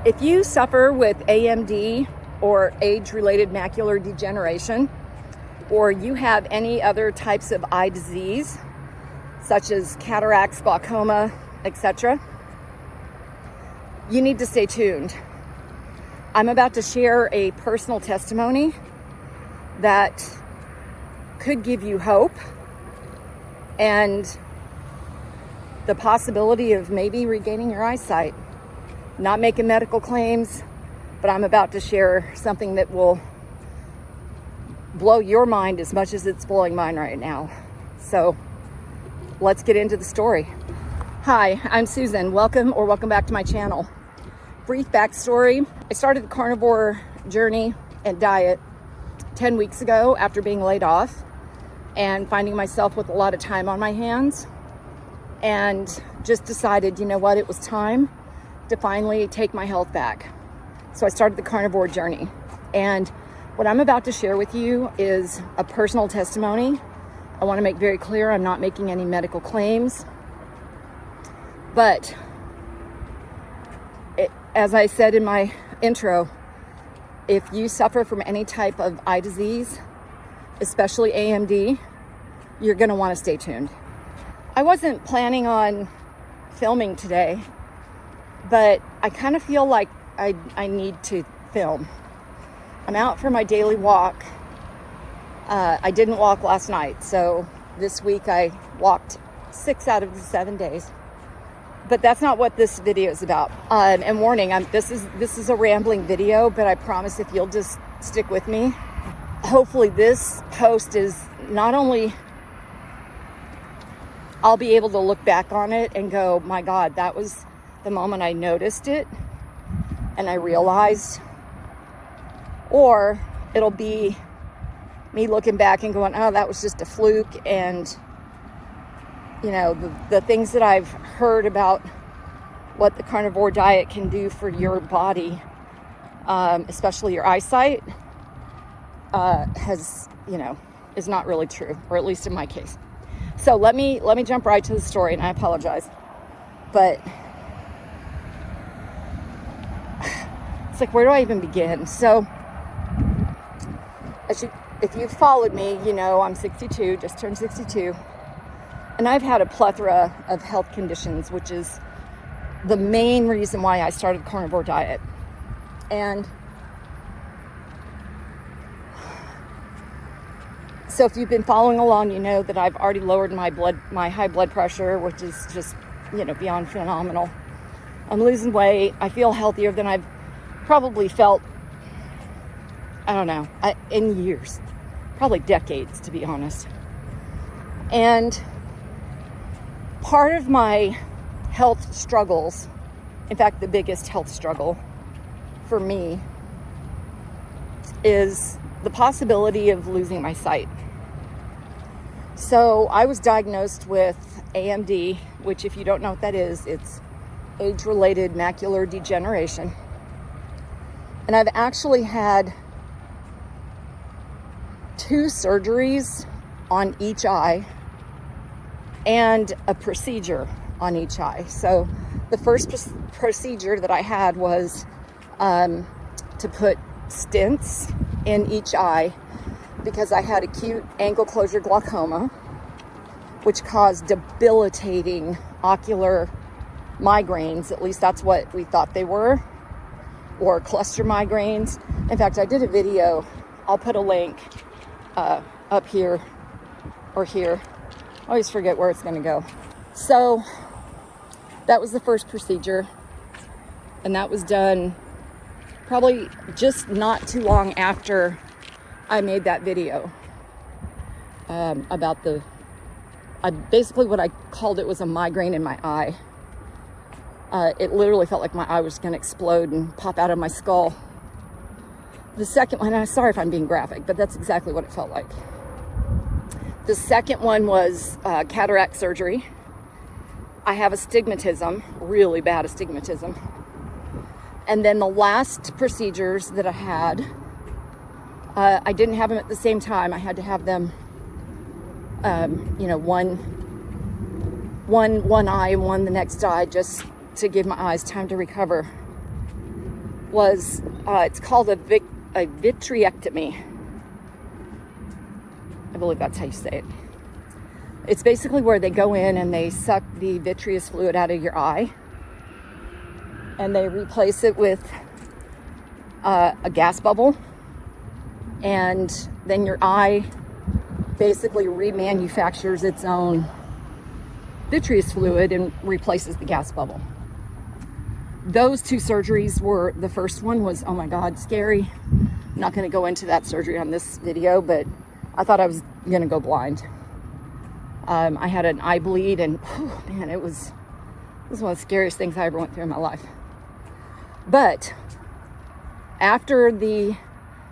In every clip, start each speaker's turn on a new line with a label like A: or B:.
A: If you suffer with AMD or age-related macular degeneration, or you have any other types of eye disease, such as cataracts, glaucoma, etc., you need to stay tuned. I'm about to share a personal testimony that could give you hope and the possibility of maybe regaining your eyesight. Not making medical claims, but I'm about to share something that will blow your mind as much as it's blowing mine right now. So let's get into the story. Hi, I'm Susan. Welcome back to my channel. Brief backstory. I started the carnivore journey and diet 10 weeks ago after being laid off and finding myself with a lot of time on my hands, and just decided, you know what, it was time to finally take my health back. So I started the carnivore journey. And what I'm about to share with you is a personal testimony. I want to make very clear I'm not making any medical claims. But as I said in my intro, if you suffer from any type of eye disease, especially AMD, you're going to want to stay tuned. I wasn't planning on filming today, but I kind of feel like I need to film. I'm out for my daily walk. I didn't walk last night, so this week I walked 6 out of the 7 days. But that's not what this video is about. And warning, this is a rambling video, but I promise if you'll just stick with me, hopefully this post is not only I'll be able to look back on it and go, my God, that was the moment I noticed it and I realized, or it'll be me looking back and going, oh, that was just a fluke. And you know, the things that I've heard about what the carnivore diet can do for your body, especially your eyesight, is not really true, or at least in my case. So let me jump right to the story, and I apologize, but it's like, where do I even begin? So if you've followed me, you know I'm 62, just turned 62. And I've had a plethora of health conditions, which is the main reason why I started carnivore diet. And so if you've been following along, you know that I've already lowered my high blood pressure, which is just, beyond phenomenal. I'm losing weight. I feel healthier than I've probably felt, in years, probably decades, to be honest. And part of my health struggles, in fact, the biggest health struggle for me, is the possibility of losing my sight. So I was diagnosed with AMD, which, if you don't know what that is, it's age-related macular degeneration. And I've actually had 2 surgeries on each eye and a procedure on each eye. So the first procedure that I had was to put stents in each eye because I had acute angle closure glaucoma, which caused debilitating ocular migraines. At least that's what we thought they were, or cluster migraines. In fact, I did a video. I'll put a link up here or here. I always forget where it's going to go. So that was the first procedure, and that was done probably just not too long after I made that video about basically what I called it was a migraine in my eye. It literally felt like my eye was going to explode and pop out of my skull. The second one, I'm sorry if I'm being graphic, but that's exactly what it felt like. The second one was cataract surgery. I have astigmatism, really bad astigmatism. And then the last procedures that I had, I didn't have them at the same time. I had to have them, one eye and one the next eye, just to give my eyes time to recover. was, it's called a vitrectomy. I believe that's how you say it. It's basically where they go in and they suck the vitreous fluid out of your eye, and they replace it with a gas bubble, and then your eye basically remanufactures its own vitreous fluid and replaces the gas bubble. Those two surgeries were, the first one was, oh my God, scary. I'm not going to go into that surgery on this video, but I thought I was going to go blind. I had an eye bleed, and man, it was one of the scariest things I ever went through in my life. But after the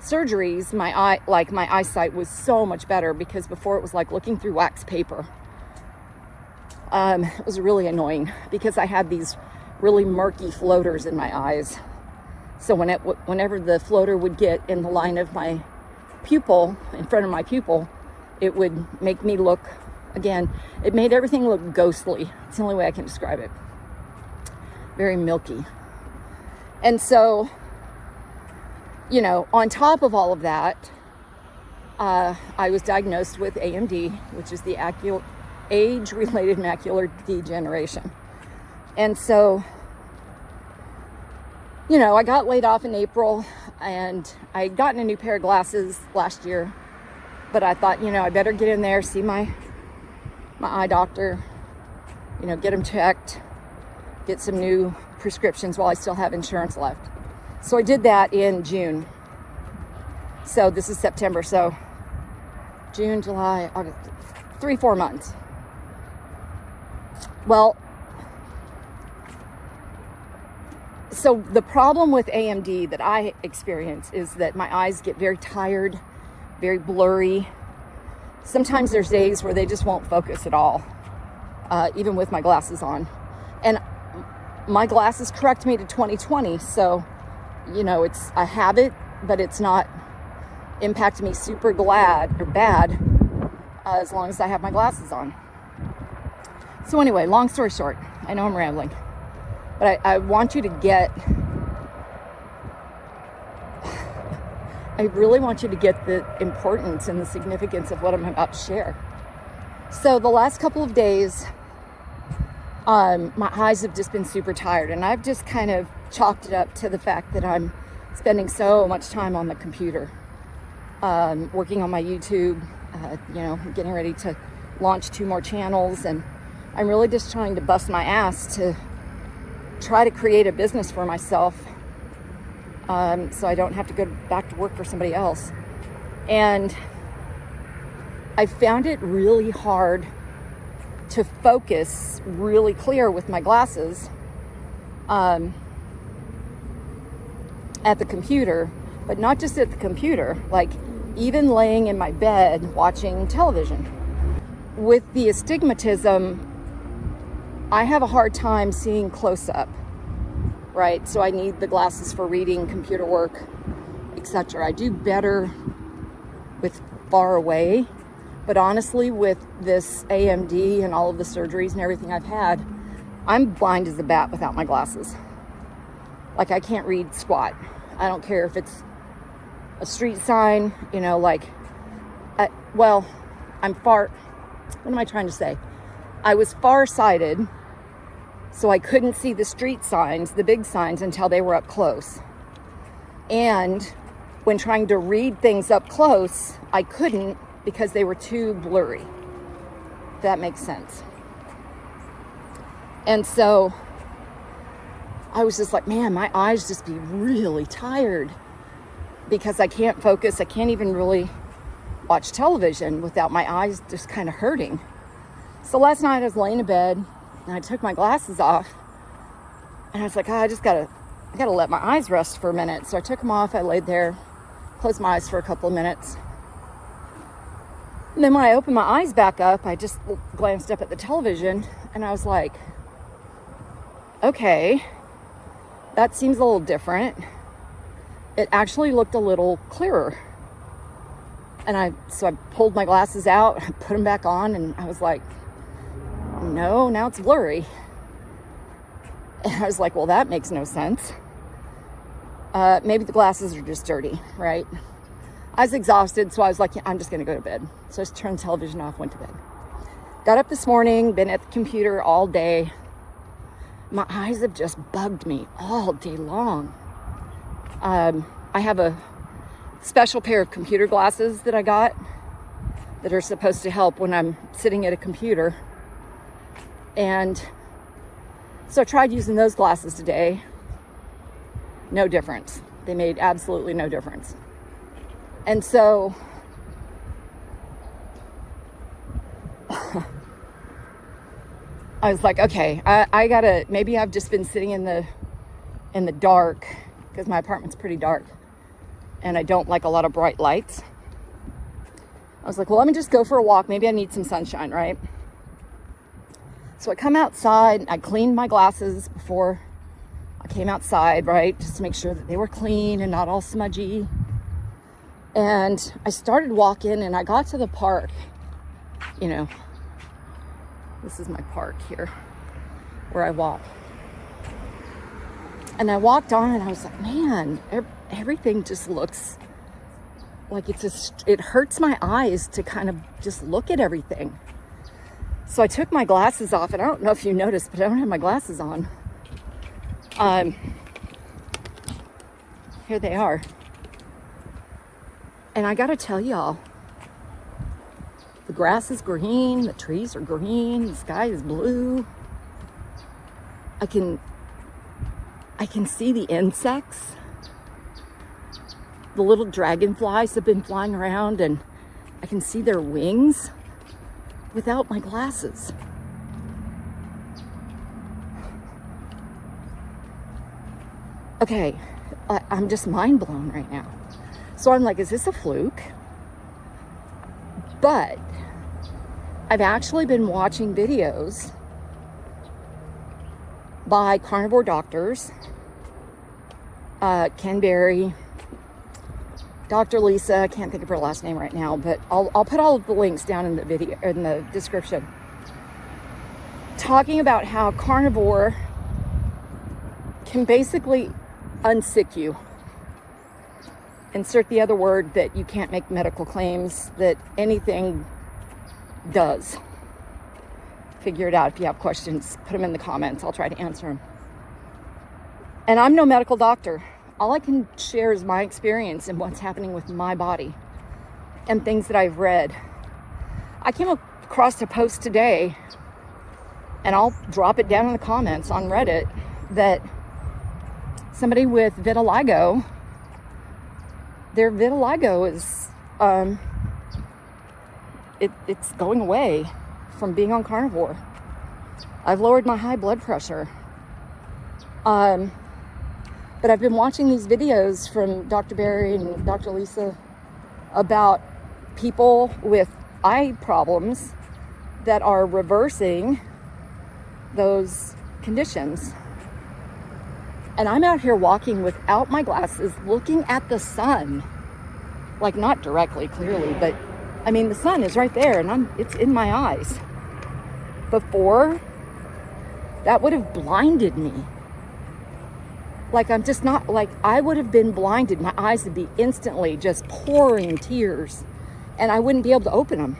A: surgeries, my eyesight was so much better, because before it was like looking through wax paper. It was really annoying because I had these really murky floaters in my eyes. So whenever the floater would get in the line of my pupil, in front of my pupil, it would make me look, again, it made everything look ghostly. It's the only way I can describe it. Very milky. And so, you know, on top of all of that, I was diagnosed with AMD, which is the age-related macular degeneration. And so, you know, I got laid off in April, and I had gotten a new pair of glasses last year, but I thought, you know, I better get in there, see my eye doctor, you know, get them checked, get some new prescriptions while I still have insurance left. So I did that in June. So this is September, so June, July, August, 3-4 months. Well, so the problem with AMD that I experience is that my eyes get very tired, very blurry. Sometimes there's days where they just won't focus at all, even with my glasses on. And my glasses correct me to 20/20, so, you know, it's a habit, but it's not impacting me super bad as long as I have my glasses on. So anyway, long story short, I know I'm rambling, but I want you to get, I really want you to get the importance and the significance of what I'm about to share. So the last couple of days, my eyes have just been super tired, and I've just kind of chalked it up to the fact that I'm spending so much time on the computer, working on my YouTube, you know, getting ready to launch 2 more channels, and I'm really just trying to bust my ass to try to create a business for myself, so I don't have to go back to work for somebody else. And I found it really hard to focus really clear with my glasses at the computer, but not just at the computer, like even laying in my bed watching television. With the astigmatism, I have a hard time seeing close up, right? So I need the glasses for reading, computer work, etc. I do better with far away, but honestly, with this AMD and all of the surgeries and everything I've had, I'm blind as a bat without my glasses. Like, I can't read squat. I don't care if it's a street sign, you know, like, what am I trying to say? I was farsighted, so I couldn't see the street signs, the big signs, until they were up close. And when trying to read things up close, I couldn't because they were too blurry. If that makes sense. And so I was just like, man, my eyes just be really tired because I can't focus. I can't even really watch television without my eyes just kind of hurting. So last night I was laying in bed and I took my glasses off, and I was like, I gotta let my eyes rest for a minute. So I took them off. I laid there, closed my eyes for a couple of minutes. And then when I opened my eyes back up, I just glanced up at the television and I was like, okay, that seems a little different. It actually looked a little clearer. And so I pulled my glasses out, I put them back on, and I was like, no, now it's blurry. And I was like, well, that makes no sense. Maybe the glasses are just dirty, right? I was exhausted, so I was like, I'm just going to go to bed. So I just turned the television off, went to bed. Got up this morning, been at the computer all day. My eyes have just bugged me all day long. I have a special pair of computer glasses that I got that are supposed to help when I'm sitting at a computer. And so I tried using those glasses today. No difference. They made absolutely no difference. And so I was like, okay, I gotta, maybe I've just been sitting in the dark, because my apartment's pretty dark and I don't like a lot of bright lights. I was like, well, let me just go for a walk. Maybe I need some sunshine, right? So I come outside, I cleaned my glasses before I came outside, right? Just to make sure that they were clean and not all smudgy. And I started walking, and I got to the park. You know, this is my park here where I walk. And I walked on, and I was like, man, everything just looks like it hurts my eyes to kind of just look at everything. So I took my glasses off, and I don't know if you noticed, but I don't have my glasses on. Here they are. And I gotta tell y'all, the grass is green, the trees are green, the sky is blue. I can see the insects. The little dragonflies have been flying around, and I can see their wings without my glasses. Okay, I'm just mind blown right now. So I'm like, is this a fluke? But I've actually been watching videos by carnivore doctors, Ken Berry, Dr. Lisa, I can't think of her last name right now, but I'll put all of the links down in the video, in the description, talking about how carnivore can basically unsick you. Insert the other word that you can't make medical claims that anything does. Figure it out. If you have questions, put them in the comments. I'll try to answer them. And I'm no medical doctor. All I can share is my experience and what's happening with my body and things that I've read. I came across a post today, and I'll drop it down in the comments on Reddit, that somebody with vitiligo, their vitiligo is, it's going away from being on carnivore. I've lowered my high blood pressure. But I've been watching these videos from Dr. Berry and Dr. Lisa about people with eye problems that are reversing those conditions. And I'm out here walking without my glasses, looking at the sun. Like, not directly, clearly, but I mean, the sun is right there, and it's in my eyes. Before, that would have blinded me. Like, I'm just not, like, I would have been blinded. My eyes would be instantly just pouring tears, and I wouldn't be able to open them.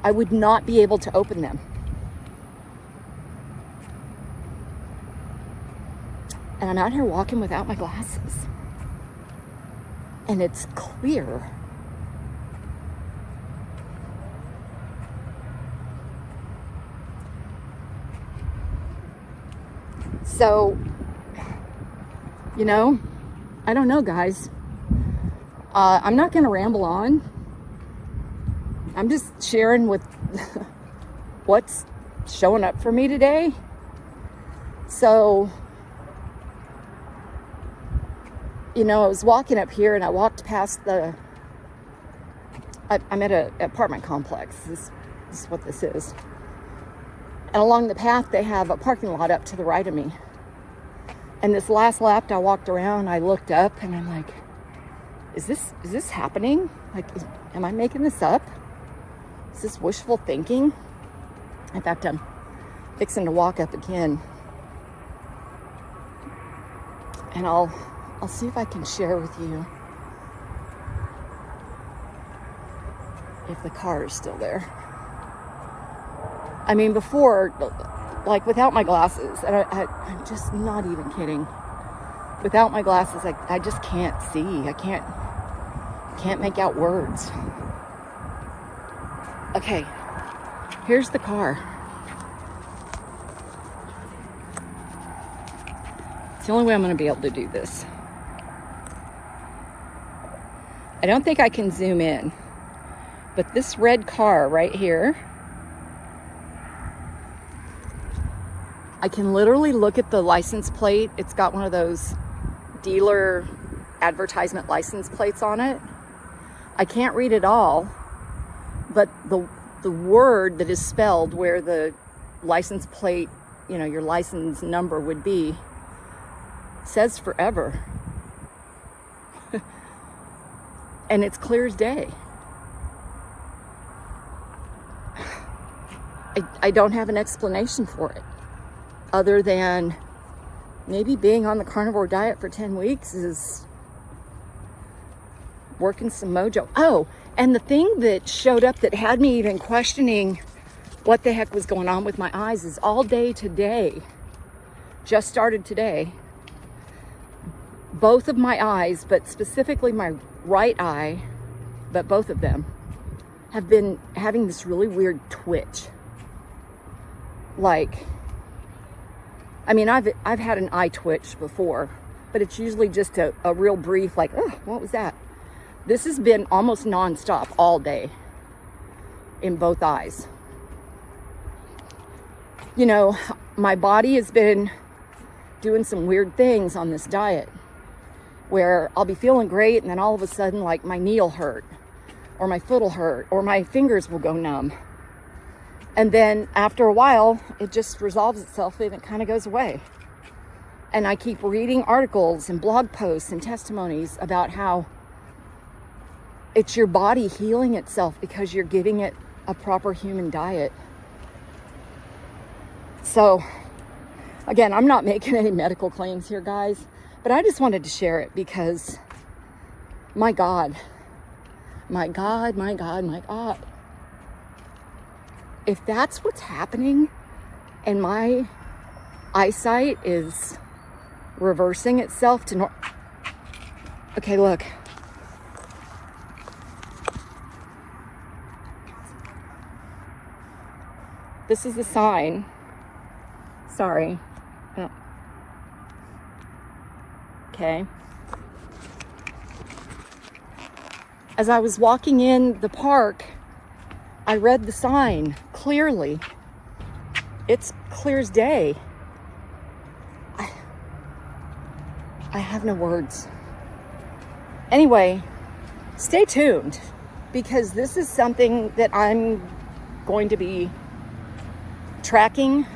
A: I would not be able to open them. And I'm out here walking without my glasses. And it's clear. So, you know, I don't know, guys. I'm not going to ramble on. I'm just sharing with what's showing up for me today. So, you know, I was walking up here, and I walked past I'm at an apartment complex. This is what this is. And along the path, they have a parking lot up to the right of me. And this last lap, I walked around, I looked up, and I'm like, is this happening? Like, am I making this up? Is this wishful thinking? In fact, I'm fixing to walk up again. And I'll see if I can share with you if the car is still there. I mean, before, like without my glasses, and I'm just not even kidding. Without my glasses, I just can't see. I can't make out words. Okay, here's the car. It's the only way I'm going to be able to do this. I don't think I can zoom in, but this red car right here, I can literally look at the license plate. It's got one of those dealer advertisement license plates on it. I can't read it all, but the word that is spelled where the license plate, you know, your license number would be, says forever. And it's clear as day. I don't have an explanation for it other than maybe being on the carnivore diet for 10 weeks is working some mojo. Oh, and the thing that showed up that had me even questioning what the heck was going on with my eyes is all day today, just started today, both of my eyes, but specifically my right eye, but both of them have been having this really weird twitch. Like, I mean, I've had an eye twitch before, but it's usually just a real brief, like, oh, what was that? This has been almost nonstop all day in both eyes. You know, my body has been doing some weird things on this diet where I'll be feeling great and then all of a sudden, like, my knee will hurt or my foot will hurt or my fingers will go numb. And then after a while, it just resolves itself and it kind of goes away. And I keep reading articles and blog posts and testimonies about how it's your body healing itself because you're giving it a proper human diet. So, again, I'm not making any medical claims here, guys, but I just wanted to share it because, my God. If that's what's happening and my eyesight is reversing itself to okay, look. This is the sign. Sorry. Oh. Okay. As I was walking in the park, I read the sign clearly. It's clear as day. I have no words. Anyway, stay tuned because this is something that I'm going to be tracking,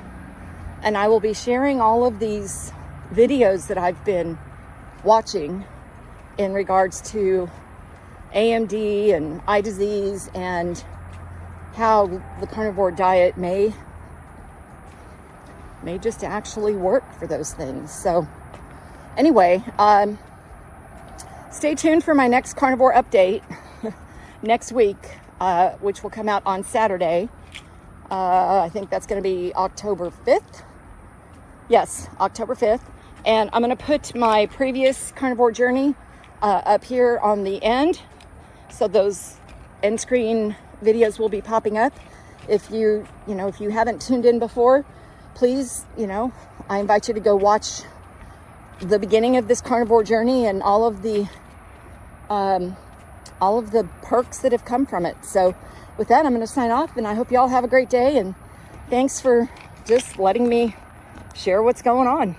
A: and I will be sharing all of these videos that I've been watching in regards to AMD and eye disease and how the carnivore diet may just actually work for those things. So anyway, stay tuned for my next carnivore update next week, which will come out on Saturday. I think that's going to be October 5th. Yes, October 5th. And I'm going to put my previous carnivore journey up here on the end. So those end screen videos will be popping up. If you haven't tuned in before, please, I invite you to go watch the beginning of this carnivore journey and all of the perks that have come from it. So with that, I'm going to sign off, and I hope you all have a great day, and thanks for just letting me share what's going on.